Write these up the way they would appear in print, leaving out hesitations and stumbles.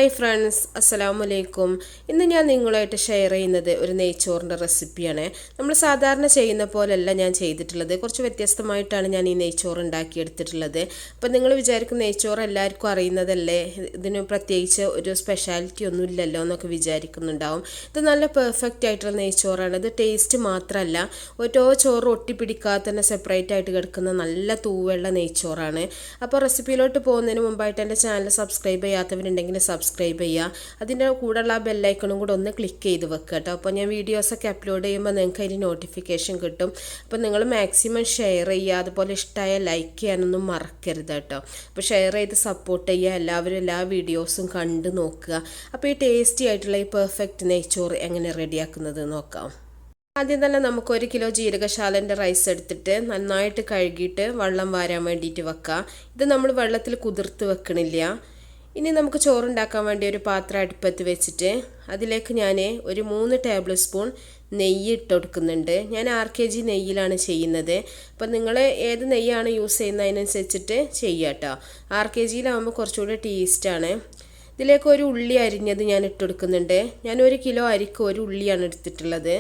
Hi friends, അസ്സലാമു അലൈക്കും. ഇന്ന് ഞാൻ നിങ്ങളുമായിട്ട് ഷെയർ ചെയ്യുന്നത് ഒരു നെയ്ച്ചോറിൻ്റെ റെസിപ്പിയാണ്. നമ്മൾ സാധാരണ ചെയ്യുന്ന പോലെയല്ല ഞാൻ ചെയ്തിട്ടുള്ളത്. കുറച്ച് വ്യത്യസ്തമായിട്ടാണ് ഞാൻ ഈ നെയ്ച്ചോറ് ഉണ്ടാക്കിയെടുത്തിട്ടുള്ളത്. അപ്പം നിങ്ങൾ വിചാരിക്കും നെയ്ച്ചോറ് എല്ലാവർക്കും അറിയുന്നതല്ലേ, ഇതിന് പ്രത്യേകിച്ച് ഒരു സ്പെഷ്യാലിറ്റി ഒന്നും ഇല്ലല്ലോ എന്നൊക്കെ വിചാരിക്കുന്നുണ്ടാവും. ഇത് നല്ല പെർഫെക്റ്റ് ആയിട്ടുള്ള നെയ്ച്ചോറാണ്. ഇത് ടേസ്റ്റ് മാത്രമല്ല, ഓരോ ചോറ് ഒട്ടിപ്പിടിക്കാതെ തന്നെ സെപ്പറേറ്റ് ആയിട്ട് കിടക്കുന്ന നല്ല തൂവെള്ള നെയ്ച്ചോറാണ്. അപ്പോൾ റെസിപ്പിയിലോട്ട് പോകുന്നതിന് മുമ്പായിട്ട് എൻ്റെ ചാനൽ സബ്സ്ക്രൈബ് ചെയ്യാത്തവരുണ്ടെങ്കിൽ സബ്സ്ക്രൈബ് ചെയ്യുക. അതിൻ്റെ കൂടെയുള്ള ആ ബെല്ലൈക്കണും കൂടെ ഒന്ന് ക്ലിക്ക് ചെയ്ത് വെക്കുക കേട്ടോ. അപ്പോൾ ഞാൻ വീഡിയോസൊക്കെ അപ്ലോഡ് ചെയ്യുമ്പോൾ നിങ്ങൾക്ക് അതിന് നോട്ടിഫിക്കേഷൻ കിട്ടും. അപ്പോൾ നിങ്ങൾ മാക്സിമം ഷെയർ ചെയ്യുക, അതുപോലെ ഇഷ്ടമായ ലൈക്ക് ചെയ്യാനൊന്നും മറക്കരുത് കേട്ടോ. അപ്പോൾ ഷെയർ ചെയ്ത് സപ്പോർട്ട് ചെയ്യുക, എല്ലാവരും എല്ലാ വീഡിയോസും കണ്ട് നോക്കുക. അപ്പോൾ ഈ ടേസ്റ്റി ആയിട്ടുള്ള ഈ പെർഫെക്റ്റ് നെയ്ച്ചോറ് എങ്ങനെ റെഡിയാക്കുന്നത് നോക്കാം. ആദ്യം തന്നെ നമുക്ക് 1 കിലോ ജീരകശാലൻ്റെ റൈസ് എടുത്തിട്ട് നന്നായിട്ട് കഴുകിയിട്ട് വെള്ളം വാരാൻ വേണ്ടിയിട്ട് വെക്കാം. ഇത് നമ്മൾ വെള്ളത്തിൽ കുതിർത്ത് വെക്കണില്ല. ഇനി നമുക്ക് ചോറുണ്ടാക്കാൻ വേണ്ടി ഒരു പാത്രം അടുപ്പത്ത് വെച്ചിട്ട് അതിലേക്ക് ഞാൻ ഒരു 3 ടേബിൾ സ്പൂൺ നെയ്യ് ഇട്ട് കൊടുക്കുന്നുണ്ട്. ഞാൻ 6 kg നെയ്യിലാണ് ചെയ്യുന്നത്. അപ്പം നിങ്ങൾ ഏത് നെയ്യാണ് യൂസ് ചെയ്യുന്നതിനനുസരിച്ചിട്ട് ചെയ്യുക കേട്ടോ. 6 kg കുറച്ചുകൂടി ടേസ്റ്റാണ്. ഇതിലേക്ക് ഒരു ഉള്ളി അരിഞ്ഞത് ഞാൻ ഇട്ട് കൊടുക്കുന്നുണ്ട്. ഞാൻ 1 കിലോ അരിക്ക് 1 ഉള്ളിയാണ് എടുത്തിട്ടുള്ളത്.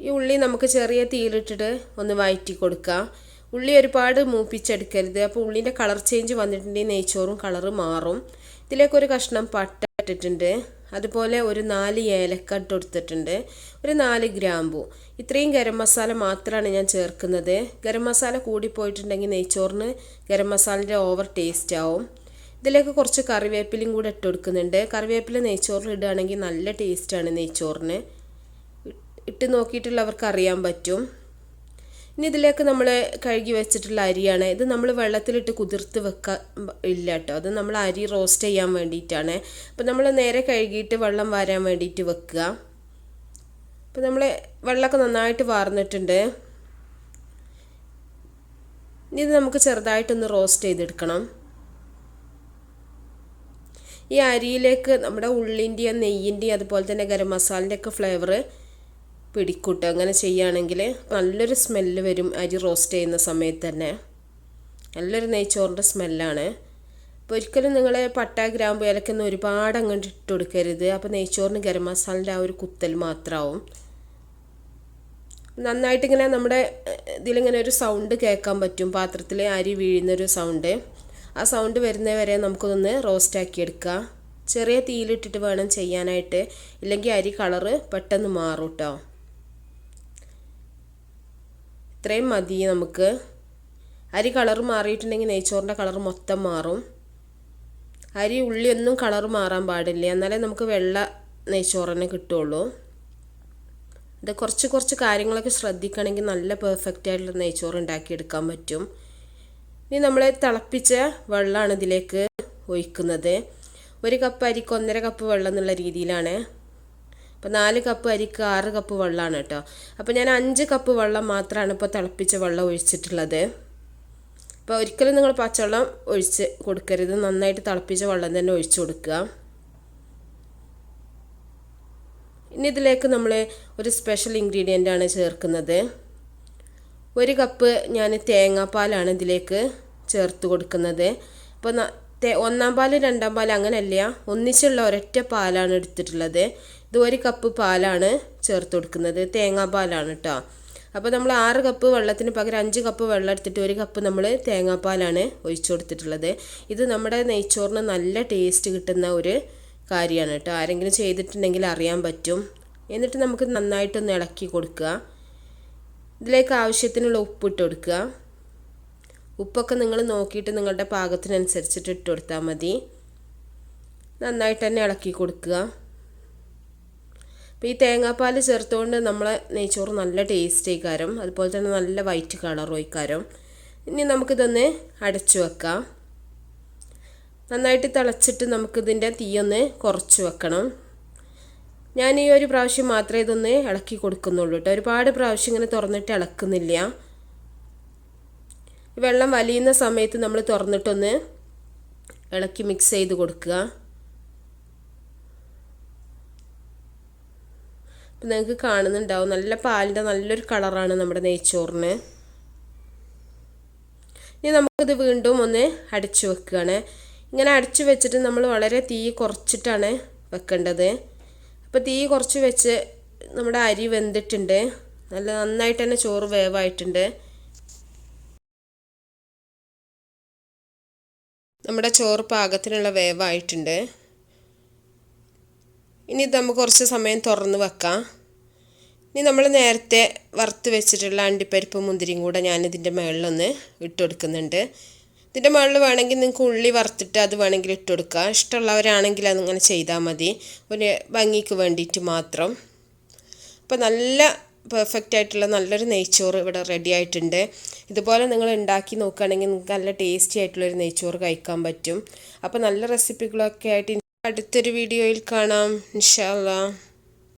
ഈ ഉള്ളി നമുക്ക് ചെറിയ തീയിലിട്ടിട്ട് ഒന്ന് വഴറ്റി കൊടുക്കാം. ഉള്ളി ഒരുപാട് മൂപ്പിച്ചെടുക്കരുത്. അപ്പോൾ ഉള്ളിൻ്റെ കളർ ചേഞ്ച് വന്നിട്ടുണ്ടെങ്കിൽ നെയ്ച്ചോറും കളറ് മാറും. ഇതിലേക്കൊരു കഷ്ണം പട്ട ഇട്ടിട്ടുണ്ട്, അതുപോലെ ഒരു 4 ഏലക്ക ഇട്ട് കൊടുത്തിട്ടുണ്ട്, ഒരു 4 ഗ്രാമ്പു. ഇത്രയും ഗരം മസാല മാത്രമാണ് ഞാൻ ചേർക്കുന്നത്. ഗരം മസാല കൂടിപ്പോയിട്ടുണ്ടെങ്കിൽ നെയ്ച്ചോറിന് ഗരം മസാലൻ്റെ ഓവർ ടേസ്റ്റ് ആവും. ഇതിലേക്ക് കുറച്ച് കറിവേപ്പിലയും കൂടെ ഇട്ട് കൊടുക്കുന്നുണ്ട്. കറിവേപ്പില നെയ്ച്ചോറിൽ ഇടുകയാണെങ്കിൽ നല്ല ടേസ്റ്റാണ് നെയ്ച്ചോറിന്. ഇട്ട് നോക്കിയിട്ടുള്ളവർക്ക് അറിയാൻ പറ്റും. ഇനി ഇതിലേക്ക് നമ്മൾ കഴുകി വെച്ചിട്ടുള്ള അരിയാണ്. ഇത് നമ്മൾ വെള്ളത്തിലിട്ട് കുതിർത്ത് വെക്കാൻ ഇല്ല കേട്ടോ. അത് നമ്മൾ അരി റോസ്റ്റ് ചെയ്യാൻ വേണ്ടിയിട്ടാണ്. അപ്പോൾ നമ്മൾ നേരെ കഴുകിയിട്ട് വെള്ളം വാരാൻ വേണ്ടിയിട്ട് വെക്കുക. അപ്പോൾ നമ്മൾ വെള്ളമൊക്കെ നന്നായിട്ട് വാർന്നിട്ടുണ്ട്. ഇനി ഇത് നമുക്ക് ചെറുതായിട്ടൊന്ന് റോസ്റ്റ് ചെയ്തെടുക്കണം. ഈ അരിയിലേക്ക് നമ്മുടെ ഉള്ളിൻ്റെയും നെയ്യിൻ്റെയും അതുപോലെ തന്നെ ഗരം മസാലൻ്റെ ഒക്കെ ഫ്ലേവർ പിടിക്കൂട്ടും. അങ്ങനെ ചെയ്യുകയാണെങ്കിൽ നല്ലൊരു സ്മെല്ല് വരും. അരി റോസ്റ്റ് ചെയ്യുന്ന സമയത്ത് തന്നെ നല്ലൊരു നെയ്ച്ചോറിൻ്റെ സ്മെല്ലാണ്. അപ്പോൾ ഒരിക്കലും നിങ്ങൾ പട്ട ഗ്രാമ്പു ഏലക്കൊന്നും ഒരുപാട് അങ്ങോട്ട് ഇട്ട് കൊടുക്കരുത്. അപ്പോൾ നെയ്ച്ചോറിന് ഗരം മസാലൻ്റെ ആ ഒരു കുത്തൽ മാത്രമാവും. നന്നായിട്ടിങ്ങനെ നമ്മുടെ ഇതിലിങ്ങനെ ഒരു സൗണ്ട് കേൾക്കാൻ പറ്റും, പാത്രത്തിൽ അരി വീഴുന്നൊരു സൗണ്ട്. ആ സൗണ്ട് വരുന്നവരെ നമുക്കൊന്ന് റോസ്റ്റാക്കി എടുക്കാം. ചെറിയ തീയിലിട്ടിട്ട് വേണം ചെയ്യാനായിട്ട്, ഇല്ലെങ്കിൽ അരി കളറ് പെട്ടെന്ന് മാറും കേട്ടോ. ഇത്രയും മതി നമുക്ക്. അരി കളർ മാറിയിട്ടുണ്ടെങ്കിൽ നെയ്ച്ചോറിൻ്റെ കളർ മൊത്തം മാറും. അരി ഉള്ളിയൊന്നും കളർ മാറാൻ പാടില്ല, എന്നാലേ നമുക്ക് വെള്ള നെയ്ച്ചോറ് തന്നെ കിട്ടുള്ളൂ. ഇത് കുറച്ച് കാര്യങ്ങളൊക്കെ ശ്രദ്ധിക്കണമെങ്കിൽ നല്ല പെർഫെക്റ്റ് ആയിട്ടുള്ള നെയ്ച്ചോറ് ഉണ്ടാക്കിയെടുക്കാൻ പറ്റും. ഇനി നമ്മൾ തിളപ്പിച്ച വെള്ളമാണ് ഇതിലേക്ക് ഒഴിക്കുന്നത്. 1 കപ്പ് അരിക്ക് 1.5 കപ്പ് വെള്ളം എന്നുള്ള രീതിയിലാണ്. അപ്പോൾ 4 കപ്പ് അരിക്ക് 6 കപ്പ് വെള്ളമാണ് കേട്ടോ. അപ്പോൾ ഞാൻ 5 കപ്പ് വെള്ളം മാത്രമാണ് ഇപ്പോൾ തിളപ്പിച്ച വെള്ളം ഒഴിച്ചിട്ടുള്ളത്. അപ്പോൾ ഒരിക്കലും നിങ്ങൾ പച്ചവെള്ളം ഒഴിച്ച് കൊടുക്കരുത്, നന്നായിട്ട് തിളപ്പിച്ച വെള്ളം തന്നെ ഒഴിച്ചു കൊടുക്കുക. ഇനി ഇതിലേക്ക് നമ്മൾ ഒരു സ്പെഷ്യൽ ഇൻഗ്രീഡിയൻ്റാണ് ചേർക്കുന്നത്. 1 കപ്പ് ഞാൻ തേങ്ങാപ്പാലാണ് ഇതിലേക്ക് ചേർത്ത് കൊടുക്കുന്നത്. അപ്പോൾ 1-ാം പാൽ 2-ാം പാൽ അങ്ങനെയല്ല, ഒന്നിച്ചുള്ള ഒരൊറ്റ പാലാണ് എടുത്തിട്ടുള്ളത്. ഇത് 1 കപ്പ് പാലാണ് ചേർത്ത് കൊടുക്കുന്നത്, തേങ്ങാപ്പാലാണ് കേട്ടോ. അപ്പോൾ നമ്മൾ 6 കപ്പ് വെള്ളത്തിന് പകരം 5 കപ്പ് വെള്ളം എടുത്തിട്ട് 1 കപ്പ് നമ്മൾ തേങ്ങാപ്പാലാണ് ഒഴിച്ചു കൊടുത്തിട്ടുള്ളത്. ഇത് നമ്മുടെ നെയ്ച്ചോറിന് നല്ല ടേസ്റ്റ് കിട്ടുന്ന ഒരു കാര്യമാണ് കേട്ടോ. ആരെങ്കിലും ചെയ്തിട്ടുണ്ടെങ്കിൽ അറിയാൻ പറ്റും. എന്നിട്ട് നമുക്ക് നന്നായിട്ടൊന്ന് ഇളക്കി കൊടുക്കുക. ഇതിലേക്ക് ആവശ്യത്തിനുള്ള ഉപ്പിട്ട് കൊടുക്കുക. ഉപ്പൊക്കെ നിങ്ങൾ നോക്കിയിട്ട് നിങ്ങളുടെ പാകത്തിനനുസരിച്ചിട്ട് ഇട്ട് കൊടുത്താൽ മതി. നന്നായിട്ട് തന്നെ ഇളക്കി കൊടുക്കുക. അപ്പോൾ ഈ തേങ്ങാപ്പാൽ ചേർത്തുകൊണ്ട് നമ്മളെ നെയ്ച്ചോറ് നല്ല ടേസ്റ്റ് ആയിക്കാരം, അതുപോലെ തന്നെ നല്ല വൈറ്റ് കളറും ആയിക്കാരം. ഇനി നമുക്കിതൊന്ന് അടച്ചു വെക്കാം. നന്നായിട്ട് തിളച്ചിട്ട് നമുക്കിതിൻ്റെ തീയൊന്ന് കുറച്ച് വെക്കണം. ഞാൻ ഈ ഒരു പ്രാവശ്യം മാത്രമേ ഇതൊന്ന് ഇളക്കി കൊടുക്കുന്നുള്ളൂ കേട്ടോ. ഒരുപാട് പ്രാവശ്യം ഇങ്ങനെ തുറന്നിട്ട് ഇളക്കുന്നില്ല. വെള്ളം വലിയുന്ന സമയത്ത് നമ്മൾ തുറന്നിട്ടൊന്ന് ഇളക്കി മിക്സ് ചെയ്ത് കൊടുക്കുക. അപ്പം നിങ്ങൾക്ക് കാണുന്നുണ്ടാവും നല്ല പാലിൻ്റെ നല്ലൊരു കളറാണ് നമ്മുടെ നെയ്ച്ചോറിന്. ഇനി നമുക്കിത് വീണ്ടും ഒന്ന് അടച്ചു വെക്കുകയാണ്. ഇങ്ങനെ അടച്ചു വെച്ചിട്ട് നമ്മൾ വളരെ തീ കുറച്ചിട്ടാണ് വെക്കേണ്ടത്. അപ്പോൾ തീ കുറച്ച് വെച്ച് നമ്മുടെ അരി വെന്തിട്ടുണ്ട്. നല്ല നന്നായിട്ട് തന്നെ ചോറ് വേവായിട്ടുണ്ട്. നമ്മുടെ ചോറ് പാകത്തിനുള്ള വേവായിട്ടുണ്ട്. ഇനി ഇത് നമുക്ക് കുറച്ച് സമയം തുറന്ന് വെക്കാം. ഇനി നമ്മൾ നേരത്തെ വറുത്ത് വെച്ചിട്ടുള്ള അണ്ടിപ്പരിപ്പ് മുന്തിരിയും കൂടെ ഞാനിതിൻ്റെ മുകളിലൊന്ന് ഇട്ട് കൊടുക്കുന്നുണ്ട്. ഇതിൻ്റെ മുകളിൽ വേണമെങ്കിൽ നിങ്ങൾക്ക് ഉള്ളി വറുത്തിട്ട് അത് വേണമെങ്കിൽ ഇട്ട് കൊടുക്കുക. ഇഷ്ടമുള്ളവരാണെങ്കിൽ അതിങ്ങനെ ചെയ്താൽ മതി, ഒരു ഭംഗിക്ക് വേണ്ടിയിട്ട് മാത്രം. അപ്പോൾ നല്ല പെർഫെക്റ്റ് ആയിട്ടുള്ള നല്ലൊരു നെയ്ച്ചോറ് ഇവിടെ റെഡി ആയിട്ടുണ്ട്. ഇതുപോലെ നിങ്ങൾ ഉണ്ടാക്കി നോക്കുകയാണെങ്കിൽ നിങ്ങൾക്ക് നല്ല ടേസ്റ്റി ആയിട്ടുള്ളൊരു നെയ്ച്ചോറ് കഴിക്കാൻ പറ്റും. അപ്പോൾ നല്ല റെസിപ്പികളൊക്കെ ആയിട്ട് അടുത്തൊരു വീഡിയോയിൽ കാണാം ഇൻഷാ അല്ലാഹ്.